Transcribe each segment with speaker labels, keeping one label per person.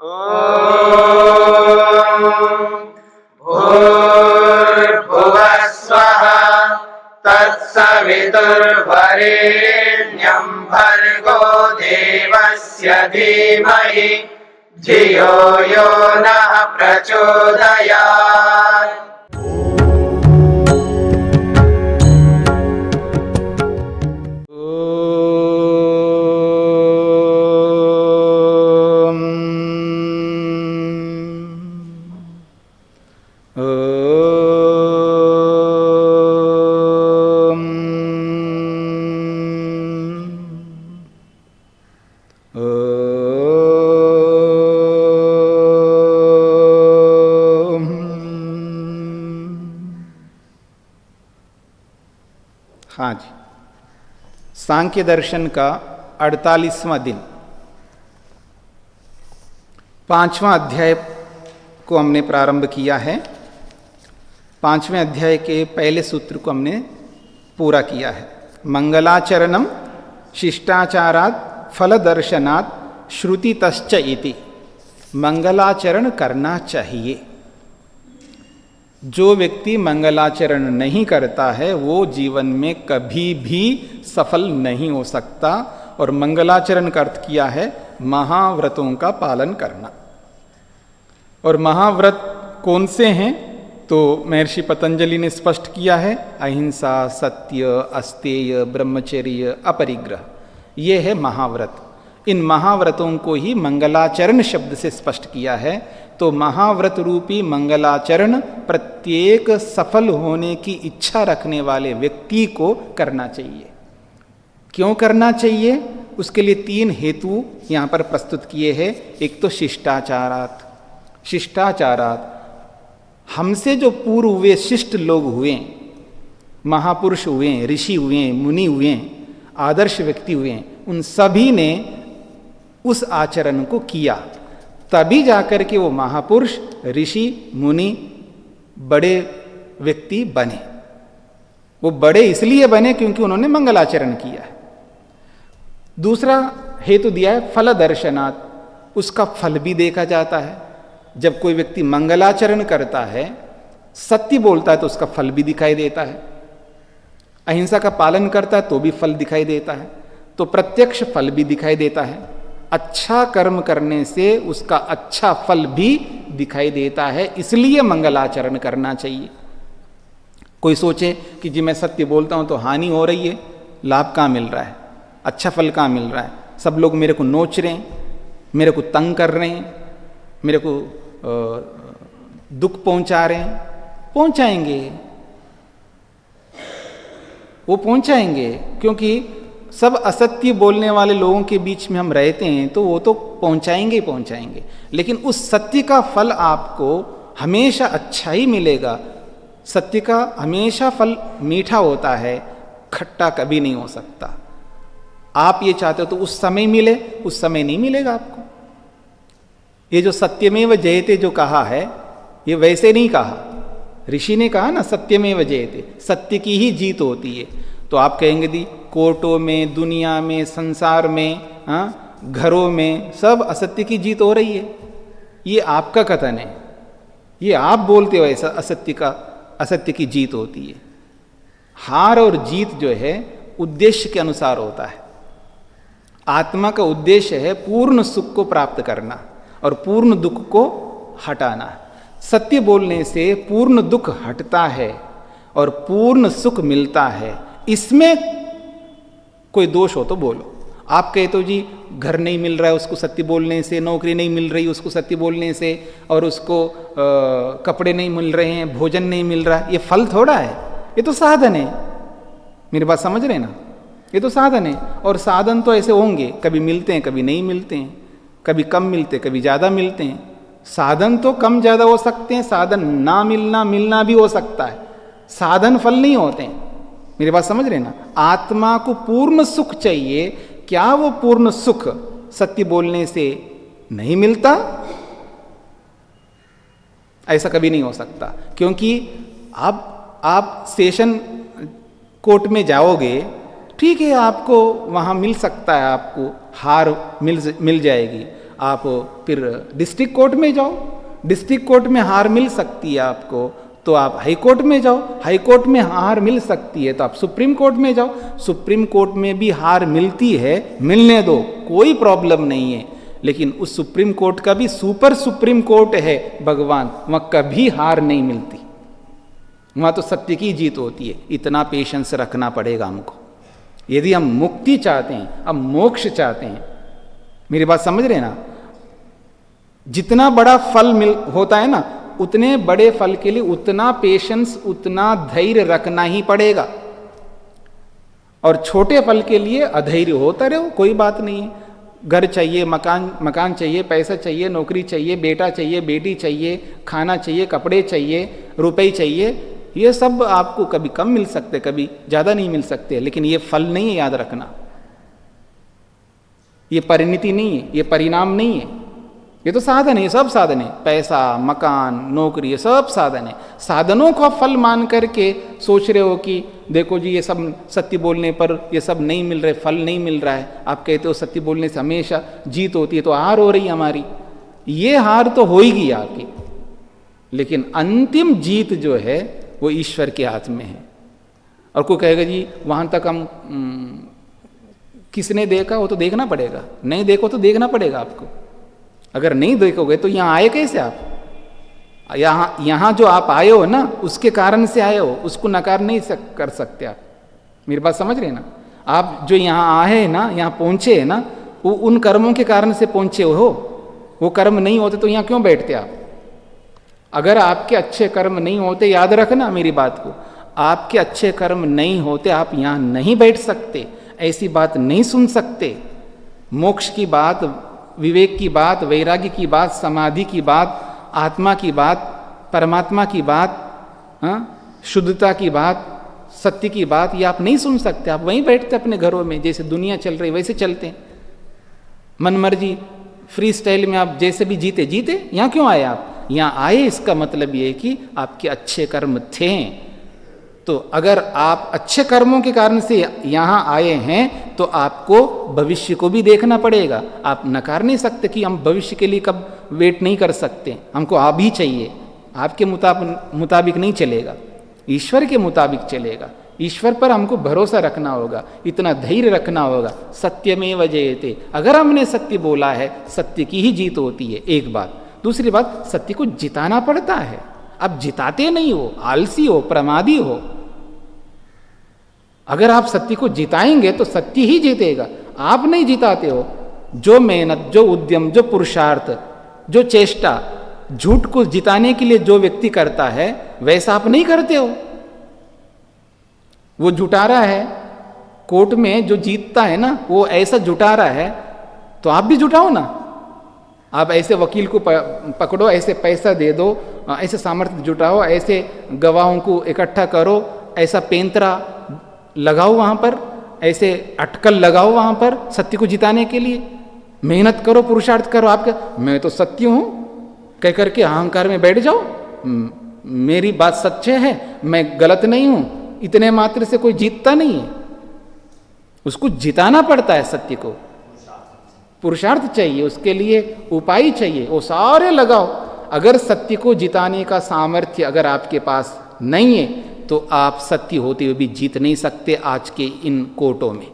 Speaker 1: भूर्भुवः स्वः तत्सवितुर्वरेण्यं भर्गो देवस्य धीमहि धियो यो नः प्रचोदयात्।
Speaker 2: हाँ जी, सांख्य दर्शन का 48वां दिन, 5वां अध्याय को हमने प्रारंभ किया है। 5वें अध्याय के पहले सूत्र को हमने पूरा किया है। मंगलाचरणम शिष्टाचारात् फलदर्शनात् श्रुतितश्च इति। मंगलाचरण करना चाहिए। जो व्यक्ति मंगलाचरण नहीं करता है वो जीवन में कभी भी सफल नहीं हो सकता। और मंगलाचरण का अर्थ किया है महाव्रतों का पालन करना। और महाव्रत कौन से हैं तो महर्षि पतंजलि ने स्पष्ट किया है, अहिंसा, सत्य, अस्तेय, ब्रह्मचर्य, अपरिग्रह, ये है महाव्रत। इन महाव्रतों को ही मंगलाचरण शब्द से स्पष्ट किया है। तो महाव्रत रूपी मंगलाचरण प्रत्येक सफल होने की इच्छा रखने वाले व्यक्ति को करना चाहिए। क्यों करना चाहिए? उसके लिए 3 हेतु यहाँ पर प्रस्तुत किए हैं। एक तो शिष्टाचारात्। शिष्टाचारात् हमसे जो पूर्व हुए शिष्ट लोग हुए, महापुरुष हुए, ऋषि हुए, मुनि हुए, आदर्श व्यक्ति हुए, उन सभी ने उस आचरण को किया, तभी जाकर के वो महापुरुष, ऋषि, मुनि, बड़े व्यक्ति बने। वो बड़े इसलिए बने क्योंकि उन्होंने मंगलाचरण किया है। दूसरा हेतु दिया है फल दर्शनात्। उसका फल भी देखा जाता है। जब कोई व्यक्ति मंगलाचरण करता है, सत्य बोलता है, तो उसका फल भी दिखाई देता है। अहिंसा का पालन करता है तो भी फल दिखाई देता है। तो प्रत्यक्ष फल भी दिखाई देता है। अच्छा कर्म करने से उसका अच्छा फल भी दिखाई देता है। इसलिए मंगलाचरण करना चाहिए। कोई सोचे कि जी मैं सत्य बोलता हूं तो हानि हो रही है, लाभ कहाँ मिल रहा है, अच्छा फल कहाँ मिल रहा है, सब लोग मेरे को नोच रहे हैं, मेरे को तंग कर रहे हैं, मेरे को दुख पहुंचा रहे हैं। पहुंचाएंगे, वो पहुंचाएंगे, क्योंकि सब असत्य बोलने वाले लोगों के बीच में हम रहते हैं तो वो तो पहुंचाएंगे ही पहुंचाएंगे। लेकिन उस सत्य का फल आपको हमेशा अच्छा ही मिलेगा। सत्य का हमेशा फल मीठा होता है, खट्टा कभी नहीं हो सकता। आप ये चाहते हो तो उस समय मिले, उस समय नहीं मिलेगा आपको। ये जो सत्यमेव जयते जो कहा है, ये वैसे नहीं कहा। ऋषि ने कहा ना सत्यमेव जयते, सत्य की ही जीत होती है। तो आप कहेंगे दी कोर्टों में, दुनिया में, संसार में, घरों में सब असत्य की जीत हो रही है। ये आपका कथन है, ये आप बोलते हो ऐसा असत्य की जीत होती है। हार और जीत जो है उद्देश्य के अनुसार होता है। आत्मा का उद्देश्य है पूर्ण सुख को प्राप्त करना और पूर्ण दुख को हटाना। सत्य बोलने से पूर्ण दुख हटता है और पूर्ण सुख मिलता है। इसमें कोई दोष हो तो बोलो। आप कहते हो जी घर नहीं मिल रहा है उसको सत्य बोलने से, नौकरी नहीं मिल रही उसको सत्य बोलने से, और उसको कपड़े नहीं मिल रहे हैं, भोजन नहीं मिल रहा है, ये फल थोड़ा है, ये तो साधन है। मेरी बात समझ रहे ना? ये तो साधन है। और साधन तो ऐसे होंगे, कभी मिलते हैं कभी नहीं मिलते हैं, कभी कम मिलते कभी ज़्यादा मिलते हैं। साधन तो कम ज़्यादा हो सकते हैं, साधन ना मिलना मिलना भी हो सकता है। साधन फल नहीं होते हैं। मेरी बात समझ रहे ना? आत्मा को पूर्ण सुख चाहिए। क्या वो पूर्ण सुख सत्य बोलने से नहीं मिलता? ऐसा कभी नहीं हो सकता। क्योंकि अब आप सेशन कोर्ट में जाओगे, ठीक है, आपको वहाँ मिल सकता है, आपको हार मिल जाएगी। आप फिर डिस्ट्रिक्ट कोर्ट में जाओ, डिस्ट्रिक्ट कोर्ट में हार मिल सकती है आपको तो आप हाई कोर्ट में जाओ, हाई कोर्ट में हार मिल सकती है तो आप सुप्रीम कोर्ट में जाओ, सुप्रीम कोर्ट में भी हार मिलती है, मिलने दो, कोई प्रॉब्लम नहीं है। लेकिन उस सुप्रीम कोर्ट का भी सुपर सुप्रीम कोर्ट है भगवान, वहां कभी हार नहीं मिलती, वहां तो सत्य की जीत होती है। इतना पेशेंस रखना पड़ेगा हमको यदि हम मुक्ति चाहते हैं, हम मोक्ष चाहते हैं। मेरी बात समझ रहे हैं ना? जितना बड़ा फल होता है ना, उतने बड़े फल के लिए उतना पेशेंस, उतना धैर्य रखना ही पड़ेगा। और छोटे फल के लिए अधैर्य होता रहो, कोई बात नहीं है। घर चाहिए, मकान चाहिए, पैसा चाहिए, नौकरी चाहिए, बेटा चाहिए, बेटी चाहिए, खाना चाहिए, कपड़े चाहिए, रुपए चाहिए, ये सब आपको कभी कम मिल सकते, कभी ज़्यादा नहीं मिल सकते, लेकिन ये फल नहीं है, याद रखना। ये परिणति नहीं है, ये परिणाम नहीं है, ये तो साधन है, सब साधन है। पैसा, मकान, नौकरी, ये सब साधन है। साधनों को फल मान करके सोच रहे हो कि देखो जी ये सब सत्य बोलने पर ये सब नहीं मिल रहे, फल नहीं मिल रहा है। आप कहते हो सत्य बोलने से हमेशा जीत होती है, तो हार हो रही है हमारी। ये हार तो होगी आपकी, लेकिन अंतिम जीत जो है वो ईश्वर के हाथ में है। और कोई कहेगा जी वहां तक हम किसने देखा, वो तो देखना पड़ेगा। नहीं देखो तो देखना पड़ेगा आपको। अगर नहीं देखोगे तो यहाँ आए कैसे आप? यहाँ जो आप आए हो ना, उसके कारण से आए हो, उसको नकार नहीं कर सकते आप। मेरी बात समझ रहे हैं ना? आप जो यहाँ आए हैं ना, यहाँ पहुँचे हैं ना, वो उन कर्मों के कारण से पहुँचे हो। वो कर्म नहीं होते तो यहाँ क्यों बैठते आप? अगर आपके अच्छे कर्म नहीं होते, याद रखना मेरी बात को, आपके अच्छे कर्म नहीं होते आप यहाँ नहीं बैठ सकते, ऐसी बात नहीं सुन सकते। मोक्ष की बात, विवेक की बात, वैराग्य की बात, समाधि की बात, आत्मा की बात, परमात्मा की बात, शुद्धता की बात, सत्य की बात, ये आप नहीं सुन सकते। आप वहीं बैठते अपने घरों में, जैसे दुनिया चल रही वैसे चलते हैं, मन मर्जी फ्री स्टाइल में आप जैसे भी जीते। यहाँ क्यों आए आप? यहाँ आए इसका मतलब ये है कि आपके अच्छे कर्म थे। तो अगर आप अच्छे कर्मों के कारण से यहाँ आए हैं तो आपको भविष्य को भी देखना पड़ेगा। आप नकार नहीं सकते कि हम भविष्य के लिए कब वेट नहीं कर सकते, हमको आप ही चाहिए। आपके मुताबिक नहीं चलेगा, ईश्वर के मुताबिक चलेगा। ईश्वर पर हमको भरोसा रखना होगा, इतना धैर्य रखना होगा। सत्यमेव जयते, अगर हमने सत्य बोला है, सत्य की ही जीत होती है, एक बात। दूसरी बात, सत्य को जिताना पड़ता है। आप जिताते नहीं हो, आलसी हो, प्रमादी हो। अगर आप सत्य को जिताएंगे तो सत्य ही जीतेगा, आप नहीं जिताते हो। जो मेहनत, जो उद्यम, जो पुरुषार्थ, जो चेष्टा झूठ को जिताने के लिए जो व्यक्ति करता है, वैसा आप नहीं करते हो। वो जुटा रहा है कोर्ट में, जो जीतता है ना, वो ऐसा जुटा रहा है, तो आप भी जुटाओ ना। आप ऐसे वकील को पकड़ो, ऐसे पैसा दे दो, ऐसे सामर्थ्य जुटाओ, ऐसे गवाहों को इकट्ठा करो, ऐसा पेंतरा लगाओ वहाँ पर, ऐसे अटकल लगाओ वहाँ पर सत्य को जिताने के लिए। मेहनत करो, पुरुषार्थ करो। आपके मैं तो सत्य हूँ कह करके अहंकार में बैठ जाओ, मेरी बात सच्चे है, मैं गलत नहीं हूँ, इतने मात्र से कोई जीतता नहीं है। उसको जिताना पड़ता है सत्य को, पुरुषार्थ चाहिए, उसके लिए उपाय चाहिए, वो सारे लगाओ। अगर सत्य को जिताने का सामर्थ्य अगर आपके पास नहीं है तो आप सत्य होते हुए भी जीत नहीं सकते आज के इन कोर्टों में।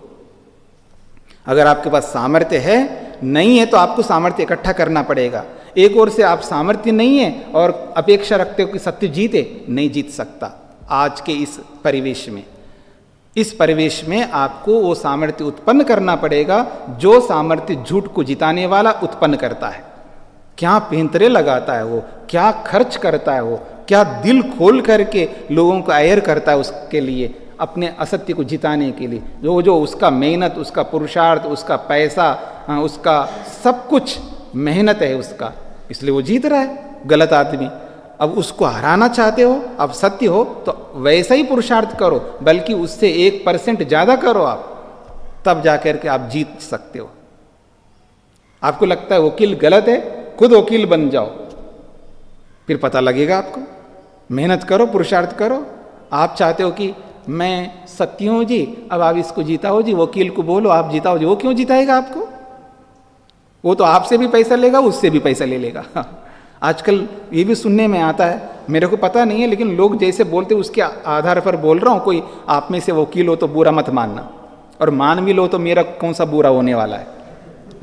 Speaker 2: अगर आपके पास सामर्थ्य है, नहीं है, तो आपको सामर्थ्य इकट्ठा करना पड़ेगा। एक ओर से आप सामर्थ्य नहीं है और अपेक्षा रखते हो कि सत्य जीते, नहीं जीत सकता आज के इस परिवेश में। इस परिवेश में आपको वो सामर्थ्य उत्पन्न करना पड़ेगा जो सामर्थ्य झूठ को जिताने वाला उत्पन्न करता है। क्या पेंतरे लगाता है वो, क्या खर्च करता है वो, क्या दिल खोल करके लोगों को अवेयर करता है उसके लिए, अपने असत्य को जिताने के लिए। जो उसका मेहनत, उसका पुरुषार्थ, उसका पैसा, उसका सब कुछ मेहनत है उसका, इसलिए वो जीत रहा है गलत आदमी। अब उसको हराना चाहते हो, अब सत्य हो तो वैसा ही पुरुषार्थ करो, बल्कि उससे 1% ज़्यादा करो आप, तब जाकर के आप जीत सकते हो। आपको लगता है वकील गलत है, खुद वकील बन जाओ, फिर पता लगेगा आपको। मेहनत करो, पुरुषार्थ करो। आप चाहते हो कि मैं सत्य हूँ जी, अब आप इसको जीताओ जी, वकील को बोलो आप जीताओ जी, वो क्यों जिताएगा आपको? वो तो आपसे भी पैसा लेगा, उससे भी पैसा ले लेगा। आजकल ये भी सुनने में आता है, मेरे को पता नहीं है, लेकिन लोग जैसे बोलते उसके आधार पर बोल रहा हूँ। कोई आप में से वकील हो तो बुरा मत मानना, और मान भी लो तो मेरा कौन सा बुरा होने वाला है।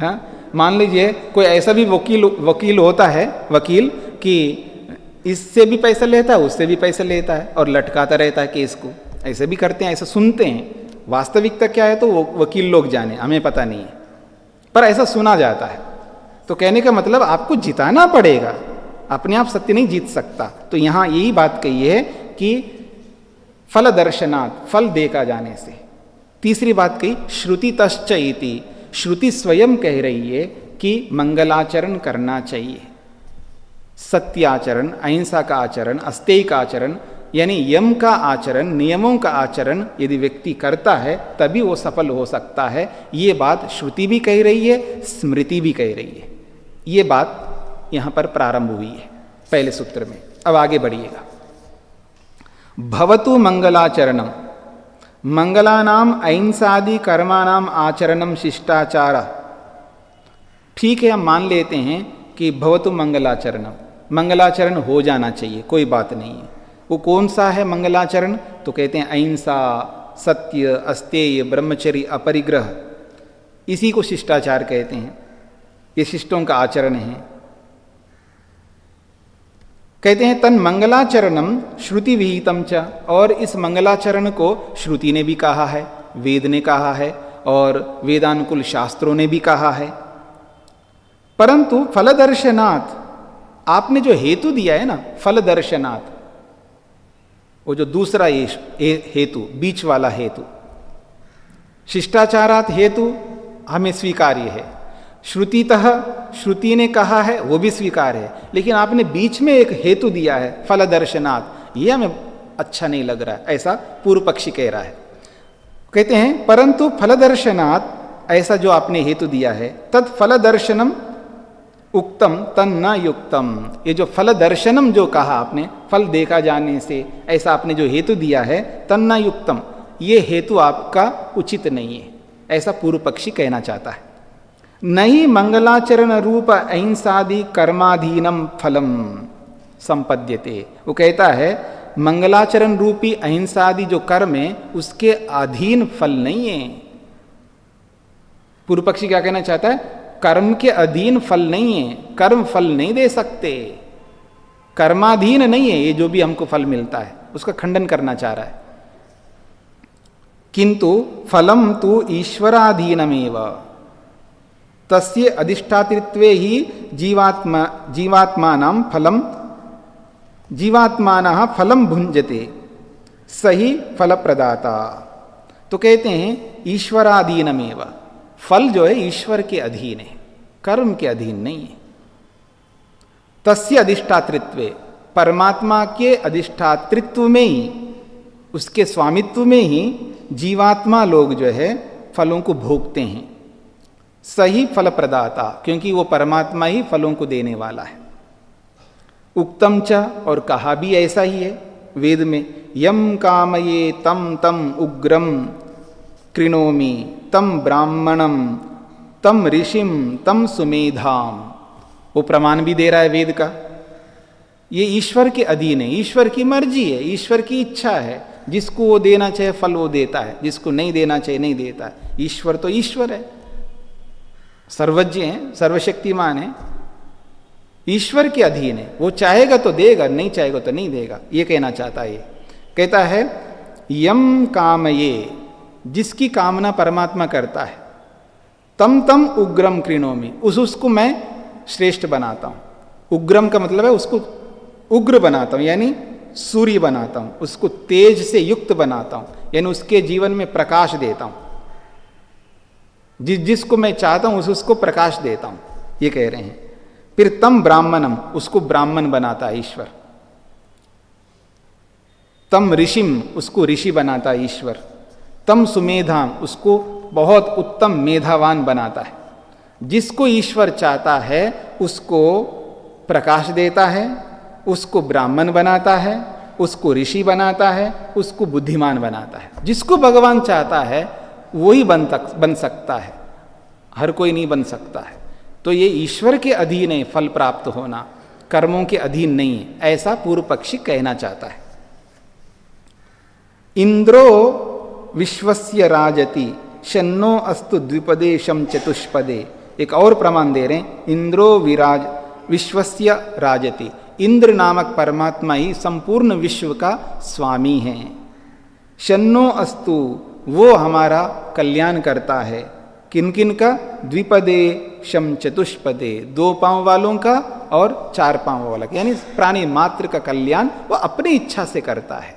Speaker 2: हाँ, मान लीजिए कोई ऐसा भी वकील होता है, वकील कि इससे भी पैसा लेता है, उससे भी पैसा लेता है और लटकाता रहता है केस को। ऐसे भी करते हैं, ऐसा सुनते हैं। वास्तविकता क्या है तो वो वकील लोग जाने, हमें पता नहीं है, पर ऐसा सुना जाता है। तो कहने का मतलब आपको जिताना पड़ेगा, अपने आप सत्य नहीं जीत सकता। तो यहाँ यही बात कही है कि फल दर्शनात्, फल देखा जाने से। तीसरी बात कही श्रुति तश्च इति, श्रुति स्वयं कह रही है कि मंगलाचरण करना चाहिए। सत्य आचरण, अहिंसा का आचरण, अस्तेय का आचरण, यानी यम का आचरण, नियमों का आचरण यदि व्यक्ति करता है तभी वो सफल हो सकता है। ये बात श्रुति भी कह रही है, स्मृति भी कह रही है। ये बात यहाँ पर प्रारंभ हुई है पहले सूत्र में। अब आगे बढ़िएगा। भवतु मंगलाचरणम, मंगलानाम अहिंसादि कर्माणाम आचरणम शिष्टाचार। ठीक है, हम मान लेते हैं कि भवतु मंगलाचरणम, मंगलाचरण हो जाना चाहिए, कोई बात नहीं है। वो कौन सा है मंगलाचरण? तो कहते हैं अहिंसा, सत्य, अस्तेय, ब्रह्मचर्य, अपरिग्रह, इसी को शिष्टाचार कहते हैं। ये शिष्टों का आचरण है। कहते हैं तन मंगलाचरणम श्रुति विहितम च, और इस मंगलाचरण को श्रुति ने भी कहा है, वेद ने कहा है और वेदानुकूल शास्त्रों ने भी कहा है। परंतु फल दर्शनात्, आपने जो हेतु दिया है ना, फल दर्शनात्, वो जो दूसरा हेतु, बीच वाला हेतु, शिष्टाचारात हेतु हमें स्वीकार्य है, श्रुतितः, श्रुति ने कहा है वो भी स्वीकार है, लेकिन आपने बीच में एक हेतु दिया है फल दर्शनात्, ये हमें अच्छा नहीं लग रहा है, ऐसा पूर्व पक्षी कह रहा है। कहते हैं परंतु फल दर्शनात्, ऐसा जो आपने हेतु दिया है, तत् फल दर्शनम उक्तम तन्न युक्तम, ये जो फल दर्शनम जो कहा आपने, फल देखा जाने से, ऐसा आपने जो हेतु दिया है, तन्न युक्तम, ये हेतु आपका उचित नहीं है, ऐसा पूर्व पक्षी कहना चाहता है। नहीं मंगलाचरण रूप अहिंसादि कर्माधीनम फलम संपद्यते, वो कहता है मंगलाचरण रूपी अहिंसादि जो कर्म है उसके अधीन फल नहीं है। पूर्व पक्षी क्या कहना चाहता है? कर्म के अधीन फल नहीं है, कर्म फल नहीं दे सकते, कर्माधीन नहीं है ये जो भी हमको फल मिलता है, उसका खंडन करना चाह रहा है। किंतु फलम तु ईश्वराधीनमेव, तस्य अधिष्ठातृत्वे ही जीवात्मानं फलम, जीवात्मानः फलम भुंजते, सही फल प्रदाता। तो कहते हैं ईश्वराधीनमेव, फल जो है ईश्वर के अधीन है, कर्म के अधीन नहीं है। तस्य अधिष्ठातृत्वे, परमात्मा के अधिष्ठातृत्व में ही, उसके स्वामित्व में ही जीवात्मा लोग जो है फलों को भोगते हैं। सही फल प्रदाता, क्योंकि वो परमात्मा ही फलों को देने वाला है। उक्तम च, और कहा भी ऐसा ही है वेद में, यम कामये तम तम उग्रम कृणोमि तम ब्राह्मणम तम ऋषिम तम सुमेधाम। वो प्रमाण भी दे रहा है वेद का। ये ईश्वर के अधीन है, ईश्वर की मर्जी है, ईश्वर की इच्छा है, जिसको वो देना चाहे फल वो देता है, जिसको नहीं देना चाहे नहीं देता है। ईश्वर तो ईश्वर है, सर्वज्ञ है, सर्वशक्तिमान है, ईश्वर के अधीन है। वो चाहेगा तो देगा, नहीं चाहेगा तो नहीं देगा, ये कहना चाहता है। कहता है यम कामये, जिसकी कामना परमात्मा करता है, तम तम उग्रम कृणोमि, उसको मैं श्रेष्ठ बनाता हूं। उग्रम का मतलब है उसको उग्र बनाता हूं, यानी सूर्य बनाता हूं, उसको तेज से युक्त बनाता हूं, यानी उसके जीवन में प्रकाश देता हूं। जिसको मैं चाहता हूं उसको प्रकाश देता हूं, ये कह रहे हैं। फिर तम ब्राह्मणम, उसको ब्राह्मण बनाता है ईश्वर। तम ऋषिम, उसको ऋषि बनाता है ईश्वर। तम सुमेधाम, उसको बहुत उत्तम मेधावान बनाता है। जिसको ईश्वर चाहता है उसको प्रकाश देता है, उसको ब्राह्मण बनाता है, उसको ऋषि बनाता है, उसको बुद्धिमान बनाता है। जिसको भगवान चाहता है वही बन सकता है, हर कोई नहीं बन सकता है। तो ये ईश्वर के अधीन है फल प्राप्त होना, कर्मों के अधीन नहीं है, ऐसा पूर्व पक्षी कहना चाहता है। इंद्रो विश्वस्य राजति शन्नो अस्तु द्विपदे शम चतुष्पदे। एक और प्रमाण दे रहे हैं, इंद्रो विराज विश्वस्य राजति, इंद्र नामक परमात्मा ही संपूर्ण विश्व का स्वामी है। शन्नो अस्तु, वो हमारा कल्याण करता है। किन किन का? द्विपदे शम चतुष्पदे, 2 पांव वालों का और 4 पांव वाला, यानी प्राणी मात्र का कल्याण वो अपनी इच्छा से करता है,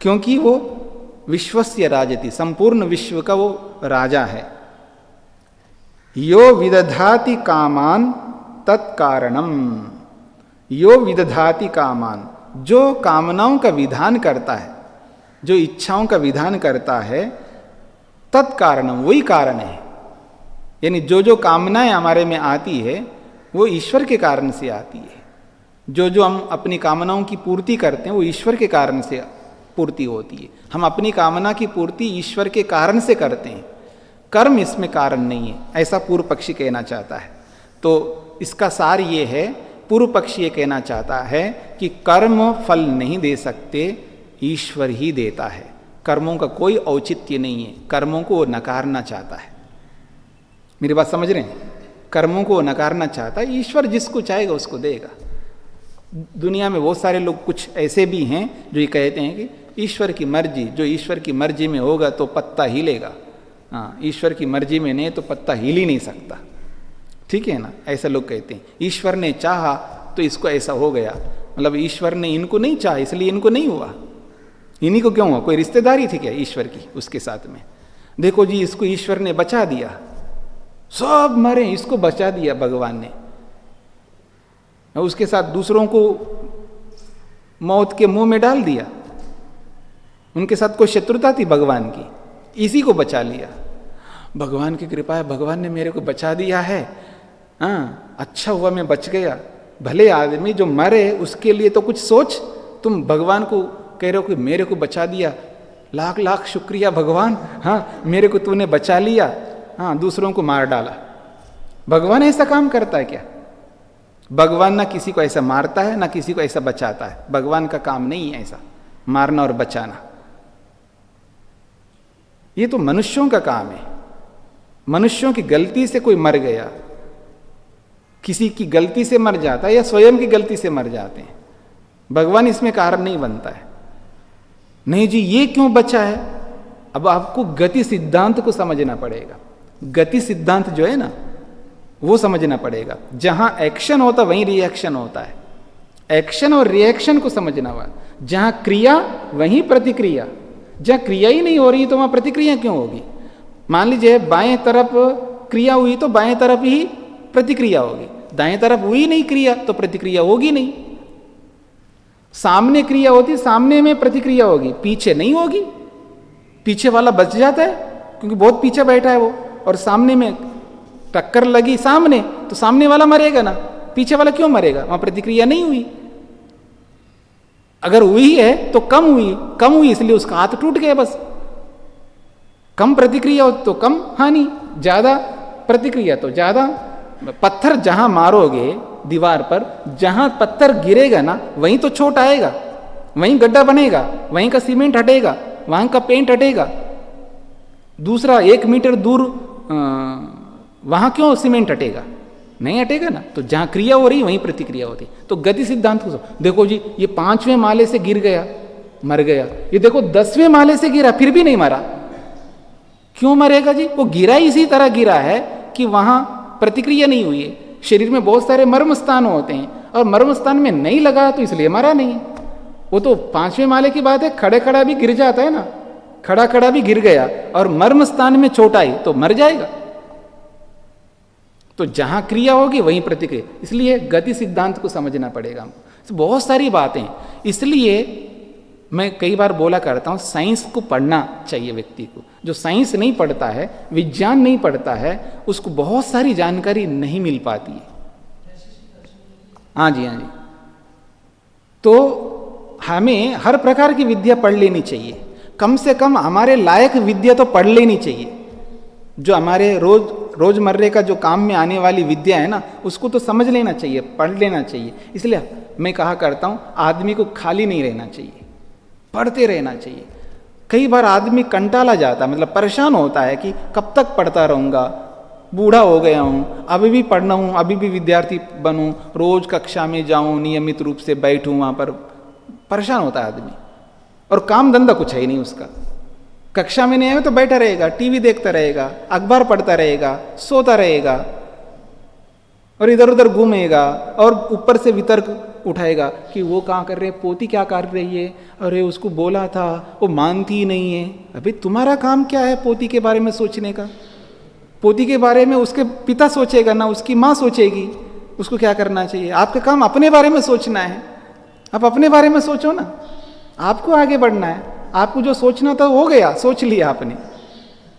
Speaker 2: क्योंकि वो विश्वस्य राजति, संपूर्ण विश्व का वो राजा है। यो विदधाति कामान तत्कारणम, यो विदधाति कामान, जो कामनाओं का विधान करता है, जो इच्छाओं का विधान करता है, तत्कारणम, वही कारण है। यानी जो जो कामनाएं हमारे में आती है वो ईश्वर के कारण से आती है। जो जो हम अपनी कामनाओं की पूर्ति करते हैं वो ईश्वर के कारण से पूर्ति होती है। हम अपनी कामना की पूर्ति ईश्वर के कारण से करते हैं, कर्म इसमें कारण नहीं है, ऐसा पूर्व पक्षी कहना चाहता है। तो इसका सार ये है, पूर्व पक्षी ये कहना चाहता है कि कर्म फल नहीं दे सकते, ईश्वर ही देता है। कर्मों का कोई औचित्य नहीं है, कर्मों को वो नकारना चाहता है। मेरी बात समझ रहे हैं? कर्मों को नकारना चाहता है, ईश्वर जिसको चाहेगा उसको देगा। दुनिया में बहुत सारे लोग कुछ ऐसे भी हैं जो ये कहते हैं कि ईश्वर की मर्जी, जो ईश्वर की मर्जी में होगा तो पत्ता हिलेगा। हाँ, ईश्वर की मर्जी में नहीं तो पत्ता हिल ही नहीं सकता, ठीक है ना? ऐसा लोग कहते हैं। ईश्वर ने चाहा तो इसको ऐसा हो गया, मतलब ईश्वर ने इनको नहीं चाहा इसलिए इनको नहीं हुआ। इन्हीं को क्यों हुआ? कोई रिश्तेदारी थी क्या ईश्वर की उसके साथ में? देखो जी, इसको ईश्वर ने बचा दिया, सब मरे, इसको बचा दिया भगवान ने, उसके साथ दूसरों को मौत के मुंह में डाल दिया। उनके साथ कोई शत्रुता थी भगवान की, इसी को बचा लिया। भगवान की कृपा है, भगवान ने मेरे को बचा दिया है। हाँ, अच्छा हुआ मैं बच गया। भले आदमी जो मरे उसके लिए तो कुछ सोच। तुम भगवान को कह रहे हो कि मेरे को बचा दिया, लाख लाख शुक्रिया भगवान, हाँ मेरे को तूने बचा लिया। हाँ, दूसरों को मार डाला। भगवान ऐसा काम करता है क्या? भगवान ना किसी को ऐसा मारता है ना किसी को ऐसा बचाता है। भगवान का काम नहीं है ऐसा मारना और बचाना, ये तो मनुष्यों का काम है। मनुष्यों की गलती से कोई मर गया, किसी की गलती से मर जाता है या स्वयं की गलती से मर जाते हैं, भगवान इसमें कारण नहीं बनता है। नहीं जी, ये क्यों बचा है? अब आपको गति सिद्धांत को समझना पड़ेगा। गति सिद्धांत जो है ना वो समझना पड़ेगा। जहां एक्शन होता वहीं रिएक्शन होता है। एक्शन और रिएक्शन को समझना हुआ। जहां क्रिया वहीं प्रतिक्रिया। जहां क्रिया ही नहीं हो रही तो वहां प्रतिक्रिया क्यों होगी? मान लीजिए बाएं तरफ क्रिया हुई तो बाएं तरफ ही प्रतिक्रिया होगी, दाएं तरफ हुई नहीं क्रिया तो प्रतिक्रिया होगी नहीं। सामने क्रिया होती सामने में प्रतिक्रिया होगी, पीछे नहीं होगी। पीछे वाला बच जाता है क्योंकि बहुत पीछे बैठा है वो, और सामने में टक्कर लगी सामने तो सामने वाला मरेगा ना, पीछे वाला क्यों मरेगा? वहां प्रतिक्रिया नहीं हुई। अगर हुई है तो कम हुई इसलिए उसका हाथ टूट गया बस। कम प्रतिक्रिया हो तो कम हानि, ज्यादा प्रतिक्रिया तो ज्यादा। पत्थर जहां मारोगे दीवार पर, जहां पत्थर गिरेगा ना वहीं तो चोट आएगा, वहीं गड्ढा बनेगा, वहीं का सीमेंट हटेगा, वहां का पेंट हटेगा। दूसरा 1 मीटर दूर वहां क्यों सीमेंट हटेगा? नहीं हटेगा ना। तो जहां क्रिया हो रही वहीं प्रतिक्रिया होती। तो गति सिद्धांत को देखो जी, ये 5वें माले से गिर गया मर गया, ये देखो 10वें माले से गिरा फिर भी नहीं मरा। क्यों मरेगा जी? वो गिरा इसी तरह गिरा है कि वहां प्रतिक्रिया नहीं हुई है। शरीर में बहुत सारे मर्म स्थान होते हैं और मर्म स्थान में नहीं लगा तो इसलिए मरा नहीं। वो तो 5वें माले की बात है, खड़े खड़ा भी गिर जाता है ना, खड़ा खड़ा भी गिर गया और मर्म स्थान में चोट आई तो मर जाएगा। तो जहां क्रिया होगी वहीं प्रतिक्रिया, इसलिए गति सिद्धांत को समझना पड़ेगा। तो बहुत सारी बातें, इसलिए मैं कई बार बोला करता हूं साइंस को पढ़ना चाहिए व्यक्ति को। जो साइंस नहीं पढ़ता है, विज्ञान नहीं पढ़ता है, उसको बहुत सारी जानकारी नहीं मिल पाती है। हाँ जी, हाँ जी। तो हमें हर प्रकार की विद्या पढ़ लेनी चाहिए, कम से कम हमारे लायक विद्या तो पढ़ लेनी चाहिए, जो हमारे रोज रोजमर्रे का जो काम में आने वाली विद्या है ना, उसको तो समझ लेना चाहिए, पढ़ लेना चाहिए। इसलिए मैं कहा करता हूँ आदमी को खाली नहीं रहना चाहिए, पढ़ते रहना चाहिए। कई बार आदमी कंटाला जाता है, मतलब परेशान होता है कि कब तक पढ़ता रहूँगा, बूढ़ा हो गया हूँ, अभी भी पढ़ना हूँ, अभी भी विद्यार्थी बनूँ, रोज कक्षा में जाऊँ, नियमित रूप से बैठूँ वहाँ पर। परेशान होता है आदमी, और काम धंधा कुछ है ही नहीं उसका। कक्षा में नहीं आए तो बैठा रहेगा, टीवी देखता रहेगा, अखबार पढ़ता रहेगा, सोता रहेगा, और इधर उधर घूमेगा, और ऊपर से वितर्क उठाएगा कि वो कहाँ कर रहे हैं, पोती क्या कर रही है, अरे उसको बोला था वो मानती ही नहीं है। अभी तुम्हारा काम क्या है पोती के बारे में सोचने का? पोती के बारे में उसके पिता सोचेगा ना, उसकी माँ सोचेगी उसको क्या करना चाहिए। आपका काम अपने बारे में सोचना है, आप अपने बारे में सोचो ना, आपको आगे बढ़ना है। आपको जो सोचना था हो गया, सोच लिया आपने।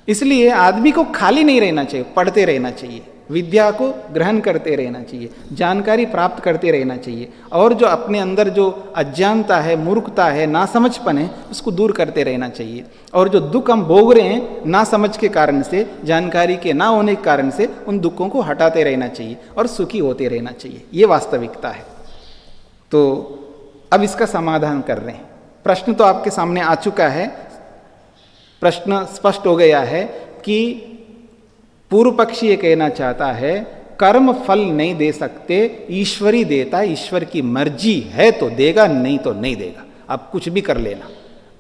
Speaker 2: इसलिए आदमी को खाली नहीं रहना चाहिए, पढ़ते रहना चाहिए, विद्या को ग्रहण करते रहना चाहिए, जानकारी प्राप्त करते रहना चाहिए, और जो अपने अंदर जो अज्ञानता है, मूर्खता है, नासमझपन है, उसको दूर करते रहना चाहिए। और जो दुख हम भोग रहे हैं नासमझ के कारण से, जानकारी के ना होने के कारण से, उन दुखों को हटाते रहना चाहिए और सुखी होते रहना चाहिए। ये वास्तविकता है। तो अब इसका समाधान कर रहे हैं। प्रश्न तो आपके सामने आ चुका है, प्रश्न स्पष्ट हो गया है कि पूर्व पक्षी ये कहना चाहता है कर्म फल नहीं दे सकते, ईश्वर ही देता है, ईश्वर की मर्जी है तो देगा, नहीं तो नहीं देगा, आप कुछ भी कर लेना,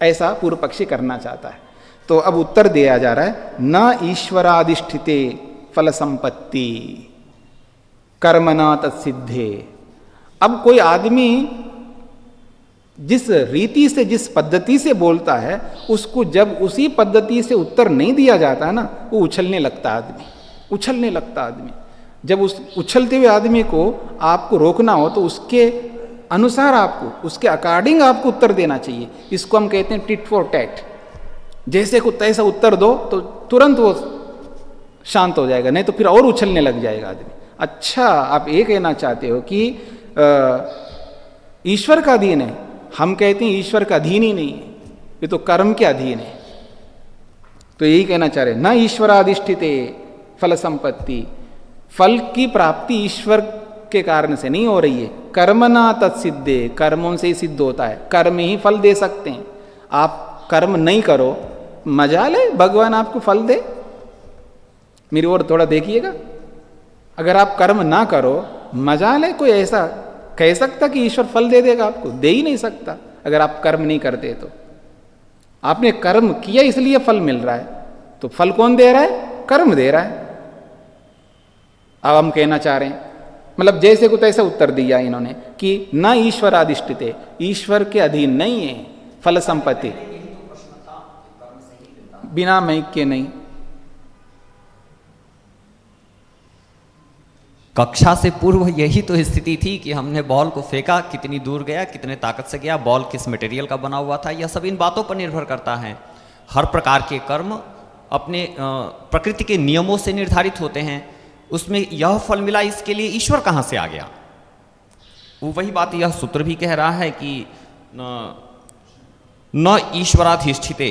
Speaker 2: ऐसा पूर्व पक्षी करना चाहता है। तो अब उत्तर दिया जा रहा है, न ईश्वराधिष्ठिते फल संपत्ति कर्मणा तत्सिद्धे। अब कोई आदमी जिस रीति से, जिस पद्धति से बोलता है, उसको जब उसी पद्धति से उत्तर नहीं दिया जाता ना, वो उछलने लगता आदमी, उछलने लगता आदमी। जब उस उछलते हुए आदमी को आपको रोकना हो तो उसके अनुसार आपको, उसके अकॉर्डिंग आपको उत्तर देना चाहिए। इसको हम कहते हैं टिट फॉर टैट। जैसे को तैसा उत्तर दो तो तुरंत वो शांत हो जाएगा, नहीं तो फिर और उछलने लग जाएगा आदमी। अच्छा, आप ये कहना चाहते हो कि ईश्वर का अधीन है? हम कहते हैं ईश्वर का अधीन ही नहीं है, ये तो कर्म के अधीन है। तो यही कहना चाह रहे, न ईश्वराधिष्ठिते फल संपत्ति, फल की प्राप्ति ईश्वर के कारण से नहीं हो रही है। कर्मणा तत्सिद्धे, कर्मों से ही सिद्ध होता है, कर्म ही फल दे सकते हैं। आप कर्म नहीं करो, मजा ले, भगवान आपको फल दे। मेरी ओर थोड़ा देखिएगा, अगर आप कर्म ना करो, मजा ले, कोई ऐसा कह सकता कि ईश्वर फल दे देगा आपको? दे ही नहीं सकता अगर आप कर्म नहीं करते तो। आपने कर्म किया इसलिए फल मिल रहा है, तो फल कौन दे रहा है? कर्म दे रहा है। अब हम कहना चाह रहे हैं, मतलब जैसे को तैसे उत्तर दिया इन्होंने कि न ईश्वराधिष्ठिते, ईश्वर के अधीन नहीं है फल संपत्ति, बिना मैं के नहीं।
Speaker 3: कक्षा से पूर्व यही तो स्थिति थी कि हमने बॉल को फेंका, कितनी दूर गया, कितने ताकत से गया, बॉल किस मटेरियल का बना हुआ था, यह सब इन बातों पर निर्भर करता है। हर प्रकार के कर्म अपने प्रकृति के नियमों से निर्धारित होते हैं। उसमें यह फल मिला, इसके लिए ईश्वर कहाँ से आ गया? वो वही बात यह सूत्र भी कह रहा है कि न ईश्वराधिष्ठिते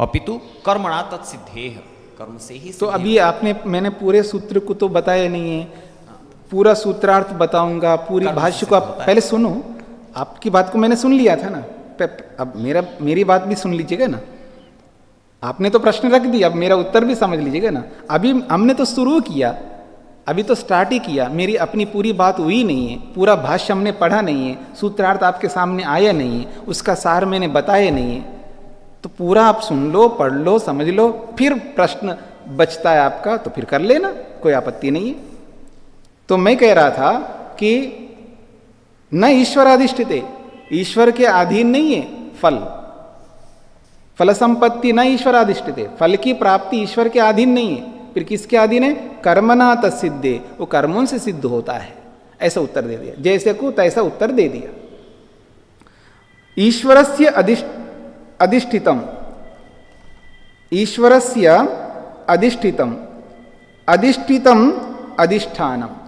Speaker 3: अपितु कर्मणा तत्सिद्धेह, कर्म से ही।
Speaker 2: तो अभी मैंने पूरे सूत्र को तो बताया नहीं है, पूरा सूत्रार्थ बताऊंगा, पूरी भाष्य को आप पहले सुनो। आपकी बात को मैंने सुन लिया था ना, अब मेरी बात भी सुन लीजिएगा ना। आपने तो प्रश्न रख दिया, अब मेरा उत्तर भी समझ लीजिएगा ना। अभी हमने तो शुरू किया, अभी तो स्टार्ट ही किया, मेरी अपनी पूरी बात हुई नहीं है, पूरा भाष्य हमने पढ़ा नहीं है, सूत्रार्थ आपके सामने आया नहीं है, उसका सार मैंने बताया नहीं है। तो पूरा आप सुन लो, पढ़ लो, समझ लो, फिर प्रश्न बचता है आपका तो फिर कर लेना, कोई आपत्ति नहीं है। तो मैं कह रहा था कि न ईश्वराधिष्ठिते, ईश्वर के अधीन नहीं है फल, फल संपत्ति न ईश्वराधिष्ठिते, फल की प्राप्ति ईश्वर के अधीन नहीं है। फिर किसके अधीन है? कर्मणा तत्सिद्धे, वो कर्मों से सिद्ध होता है। ऐसा उत्तर दे दिया, जैसे को तैसा उत्तर दे दिया। ईश्वरस्य अधिष्ठितम, ईश्वरस्य अधिष्ठितम, अधिष्ठितम अधिष्ठानम,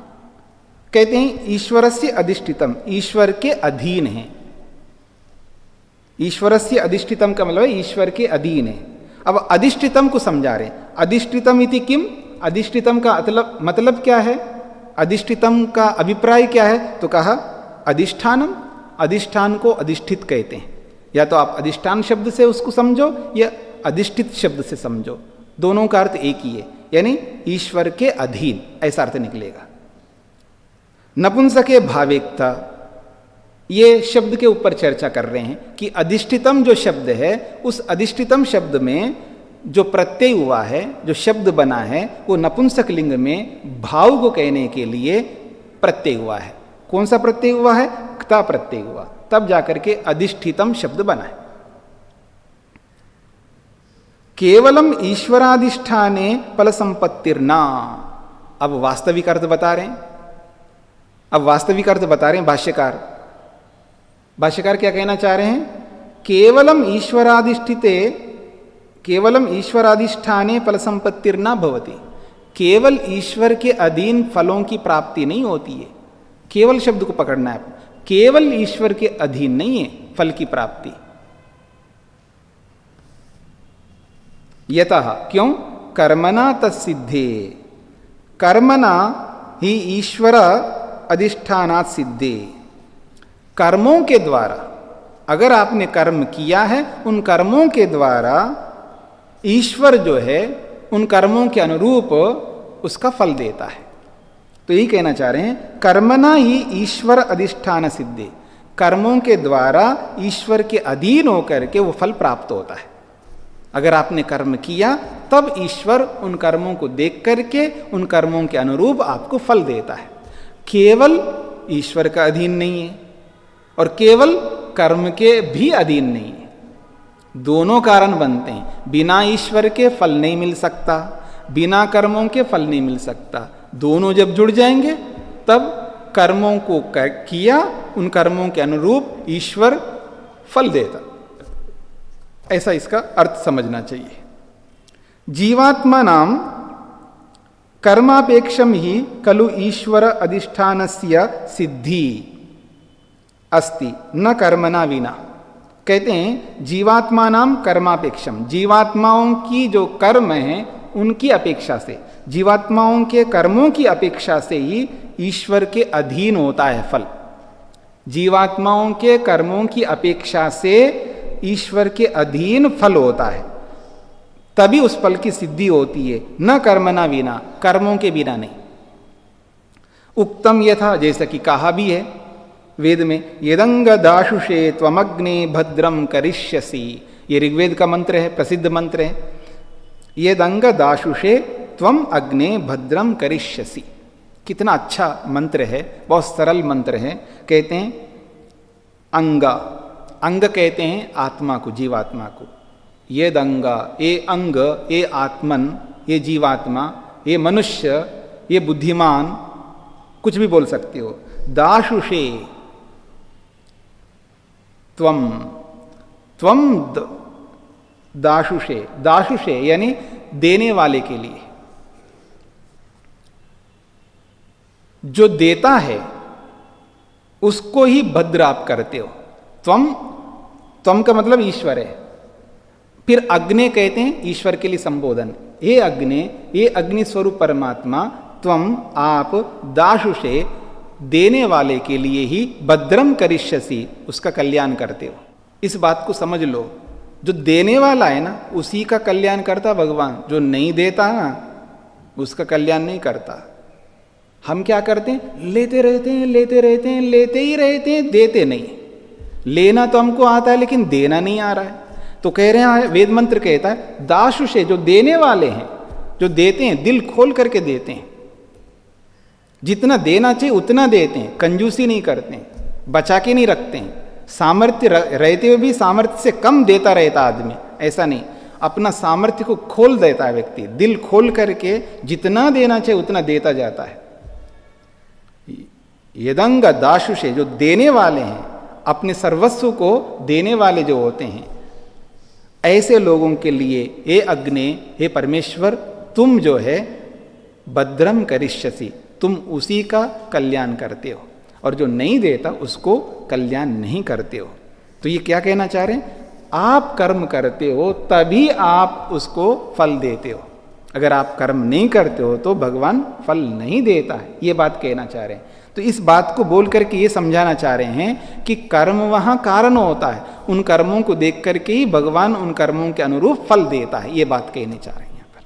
Speaker 2: कहते हैं ईश्वरस्य अधिष्ठितम, ईश्वर के अधीन है। ईश्वरस्य अधिष्ठितम का मतलब ईश्वर के अधीन है। अब अधिष्ठितम को समझा रहे, अधिष्ठितम इति किम, अधिष्ठितम का मतलब क्या है, अधिष्ठितम का अभिप्राय क्या है, तो कहा अधिष्ठानम, अधिष्ठान को अधिष्ठित कहते हैं। या तो आप अधिष्ठान शब्द से उसको समझो या अधिष्ठित शब्द से समझो, दोनों का अर्थ एक ही है, यानी ईश्वर के अधीन, ऐसा अर्थ निकलेगा। नपुंसके भावेकता, ये शब्द के ऊपर चर्चा कर रहे हैं कि अधिष्ठितम जो शब्द है, उस अधिष्ठितम शब्द में जो प्रत्यय हुआ है, जो शब्द बना है, वो नपुंसक लिंग में भाव को कहने के लिए प्रत्यय हुआ है। कौन सा प्रत्यय हुआ है, क्ता प्रत्यय हुआ, तब जाकर के अधिष्ठितम शब्द बना है। केवलम ईश्वराधिष्ठाने फल संपत्तिर्ना, अब वास्तविक अर्थ बता रहे हैं, अब वास्तविक अर्थ बता रहे हैं भाष्यकार। भाष्यकार क्या कहना चाह रहे हैं, केवलम ईश्वराधिष्ठिते, केवलम ईश्वराधिष्ठाने फल संपत्तिर्ना भवति, केवल ईश्वर के अधीन फलों की प्राप्ति नहीं होती है। केवल शब्द को पकड़ना है, केवल ईश्वर के अधीन नहीं है फल की प्राप्ति। यतः, क्यों, कर्मणा तत्सिद्धे, कर्मणा ही ईश्वर अधिष्ठानात् सिद्धे, कर्मों के द्वारा, अगर आपने कर्म किया है, उन कर्मों के द्वारा ईश्वर जो है उन कर्मों के अनुरूप उसका फल देता है। तो यही कहना चाह रहे हैं, कर्मणा ही ईश्वर अधिष्ठान सिद्धे, कर्मों के द्वारा ईश्वर के अधीन होकर के वो फल प्राप्त होता है। अगर आपने कर्म किया तब ईश्वर उन कर्मों को देख करके उन कर्मों के अनुरूप आपको फल देता है। केवल ईश्वर का अधीन नहीं है और केवल कर्म के भी अधीन नहीं है, दोनों कारण बनते हैं। बिना ईश्वर के फल नहीं मिल सकता, बिना कर्मों के फल नहीं मिल सकता। दोनों जब जुड़ जाएंगे तब कर्मों को किया, उन कर्मों के अनुरूप ईश्वर फल देता। ऐसा इसका अर्थ समझना चाहिए। जीवात्मा नाम कर्मापेक्षम ही खलु ईश्वर अधिष्ठानस्य सिद्धि अस्ति न कर्मणा विना। कहते हैं जीवात्मा नाम कर्मापेक्षम, जीवात्माओं की जो कर्म है उनकी अपेक्षा से, जीवात्माओं के कर्मों की अपेक्षा से ही ईश्वर के अधीन होता है फल। जीवात्माओं के कर्मों की अपेक्षा से ईश्वर के अधीन फल होता है, तभी उस फल की सिद्धि होती है, न कर्मणा विना, कर्मों के बिना नहीं। उक्तम यथा, जैसा कि कहा भी है वेद में, यदंग दाशुषे त्वमग्ने भद्रम करिष्यसि, ये ऋग्वेद का मंत्र है, प्रसिद्ध मंत्र है। यदंग दाशुषे त्वम अग्ने भद्रम करिष्यसि, कितना अच्छा मंत्र है, बहुत सरल मंत्र है। कहते हैं अंग, अंग कहते हैं आत्मा को, जीवात्मा को। ये दंगा, ये अंग, ये आत्मन, ये जीवात्मा, ये मनुष्य, ये बुद्धिमान, कुछ भी बोल सकते हो। दाशुषे त्वम, त्वम दाशुषे, दाशुषे यानी देने वाले के लिए, जो देता है उसको ही भद्र आप करते हो। त्वम, त्वम का मतलब ईश्वर है। फिर अग्ने कहते हैं ईश्वर के लिए संबोधन, हे अग्ने, ये अग्नि स्वरूप परमात्मा, त्वम आप दाशुषे देने वाले के लिए ही भद्रम करिष्यसि, उसका कल्याण करते हो। इस बात को समझ लो, जो देने वाला है ना उसी का कल्याण करता भगवान, जो नहीं देता ना उसका कल्याण नहीं करता। हम क्या करते हैं, लेते रहते हैं, लेते रहते हैं, लेते ही रहते हैं, देते नहीं। लेना तो हमको आता है लेकिन देना नहीं आ रहा है। तो कह रहे हैं, वेद मंत्र कहता है दाशुषे, जो देने वाले हैं, जो देते हैं, दिल खोल करके देते हैं, जितना देना चाहिए उतना देते हैं, कंजूसी नहीं करते हैं, बचा के नहीं रखते हैं। सामर्थ्य रहते हुए भी सामर्थ्य से कम देता रहता आदमी, ऐसा नहीं, अपना सामर्थ्य को खोल देता है व्यक्ति, दिल खोल करके जितना देना चाहिए उतना देता जाता है। यदंग दाशुषे, जो देने वाले हैं, अपने सर्वस्व को देने वाले जो होते हैं, ऐसे लोगों के लिए हे अग्ने, हे परमेश्वर, तुम जो है भद्रम करिष्यसि, तुम उसी का कल्याण करते हो, और जो नहीं देता उसको कल्याण नहीं करते हो। तो ये क्या कहना चाह रहे हैं, आप कर्म करते हो तभी आप उसको फल देते हो। अगर आप कर्म नहीं करते हो तो भगवान फल नहीं देता है, ये बात कहना चाह रहे हैं। तो इस बात को बोल करके ये समझाना चाह रहे हैं कि कर्म वहाँ कारण होता है, उन कर्मों को देख करके ही भगवान उन कर्मों के अनुरूप फल देता है, ये बात कहनी चाह रहे हैं यहाँ पर।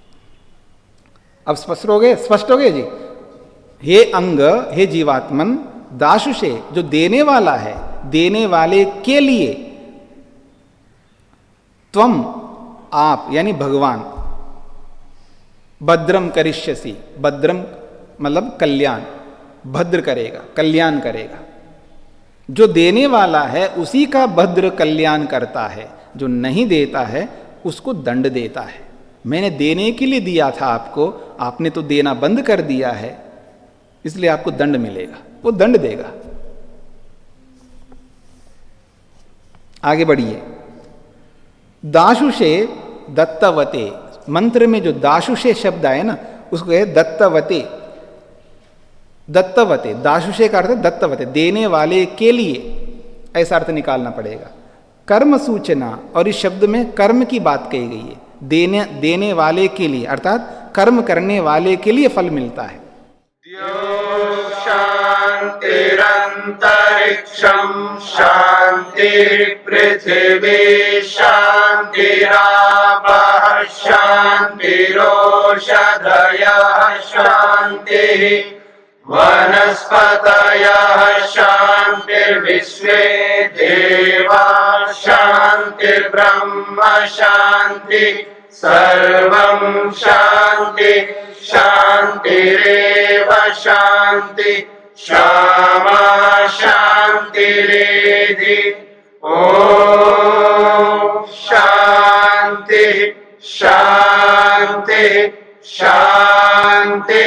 Speaker 2: अब स्पष्ट हो गए? स्पष्ट हो गए जी? हे अंग, हे जीवात्मन, दाशुषे जो देने वाला है, देने वाले के लिए, त्वम आप यानी भगवान, भद्रम करिष्यसि, भद्रम मतलब कल्याण, भद्र करेगा, कल्याण करेगा। जो देने वाला है उसी का भद्र कल्याण करता है, जो नहीं देता है उसको दंड देता है। मैंने देने के लिए दिया था आपको, आपने तो देना बंद कर दिया है, इसलिए आपको दंड मिलेगा, वो दंड देगा। आगे बढ़िए। दाशुषे दत्तवते, मंत्र में जो दाशुषे शब्द आए ना उसको है दत्तवते। दत्तवते, दाशुषे का अर्थ दत्तवते, देने वाले के लिए, ऐसा अर्थ निकालना पड़ेगा। कर्म सूचना, और इस शब्द में कर्म की बात कही गई है, देने वाले के लिए, अर्थात कर्म करने वाले के लिए फल मिलता है।
Speaker 1: शांतिरंतरिक्षं शांति पृथिवी शांतिरापः शांतिरोषधयः शांतिः वनस्पतयः शांतिर्विश्वे देवाः शांतिर्ब्रह्म शांति सर्वं शांति शांतिरेव शांति क्षमा शांतिरेधि। ओम शांति शांति शांति।